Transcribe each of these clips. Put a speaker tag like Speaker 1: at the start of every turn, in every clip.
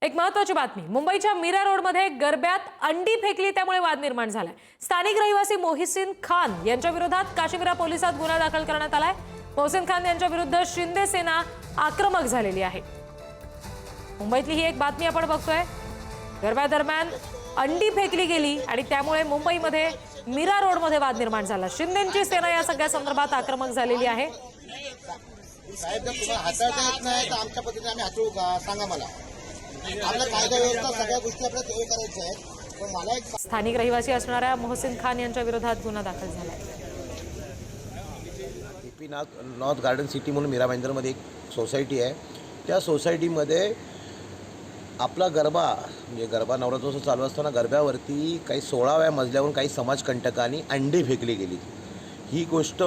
Speaker 1: एक महत्त्वाची बातमी। मुंबईच्या मीरा रोडमध्ये गरब्यात अंडी फेकली त्यामुळे वाद निर्माण झालाय। स्थानिक रहिवासी मोहसिन खान यांच्या विरोधात काशीविरा पोलिसात गुन्हा दाखल करण्यात आलाय। मोहसिन खान यांच्या विरुद्ध शिंदे सेना आक्रमक झालेली आहे। मुंबईतली ही एक बातमी आपण बघतोय। गरब्यादरम्यान अंडी फेकली गेली आणि त्यामुळे मुंबईमध्ये मीरा रोडमध्ये वाद निर्माण झाला। शिंदेंची सेना या सगळ्या संदर्भात आक्रमक झालेली आहे।
Speaker 2: साहेब जर तुम्हाला हाताळता येत नाही तर आमच्या पद्धतीने आम्ही हाताळू का सांगा मला। आपला कायदा व्यवस्था सगळ्या गोष्टी आपल्याला हे करायच्या आहेत। पण मला एक
Speaker 1: स्थानिक रहिवासी असणाऱ्या मोहसिन खान यांच्या विरोधात गुन्हा दाखल झालाय।
Speaker 3: जेपी नॉर्थ गार्डन सिटी म्हणून मीरा भाईंदरमध्ये एक सोसायटी आहे। त्या सोसायटीमध्ये आपला गरबा म्हणजे गरबा नवरात्रोत्सव चालू असताना गरब्यावरती काही 16व्या मजल्यावरून काही समाजकंटकांनी अंडी फेकली गेली। ही गोष्ट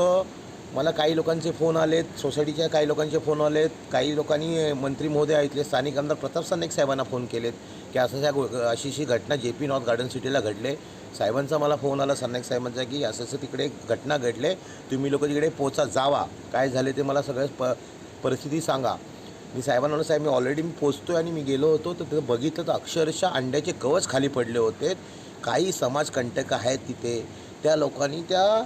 Speaker 3: मला काही लोकांचे फोन आलेत, सोसायटीच्या काही लोकांचे फोन आलेत, काही लोकांनी मंत्री महोदय ऐकले, स्थानिक आमदार प्रताप सरनाईक साहेबांना फोन केलेत की अशी घटना जेपी नॉर्थ गार्डन सिटीला घडले। साहेबांचा मला फोन आला सरनाईक साहेबांचा की असं तिकडे घटना घडले, तुम्ही लोक तिकडे पोचा जावा, काय झाले ते मला सगळं परिस्थिती सांगा। मी साहेबांना म्हणलं साहेब मी ऑलरेडी पोचतो आणि मी गेलो होतो तर तिथं बघितलं तर अक्षरशः अंड्याचे कवच खाली पडले होते। काही समाजकंटक आहेत तिथे, त्या लोकांनी त्या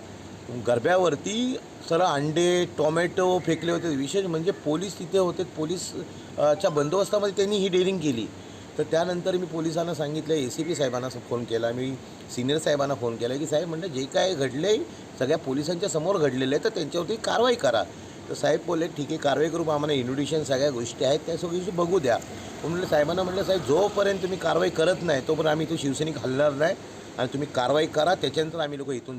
Speaker 3: गरब्यावरती सरळ अंडे टोमॅटो फेकले होते। विशेष म्हणजे पोलीस तिथे होते, पोलीसच्या बंदोबस्तामध्ये त्यांनी ही डेअरिंग केली। तर त्यानंतर मी पोलिसांना सांगितलं, ACP साहेबांना फोन केला, मी सिनियर साहेबांना फोन केला की साहेब म्हणलं जे काय घडले सगळ्या पोलिसांच्या समोर घडलेलं आहे तर त्यांच्यावरती कारवाई करा। तर साहेब बोलले ठीक आहे कारवाई करू, आम्हाला इन्व्हिटेशन सगळ्या गोष्टी आहेत त्या सगळी बघू द्या। म्हणलं साहेबांना म्हटलं साहेब जोपर्यंत तुम्ही कारवाई करत नाही तोपर्यंत आम्ही तो शिवसैनिक हलणार नाही आणि तुम्ही कारवाई करा, त्याच्यानंतर आम्ही लोक इथून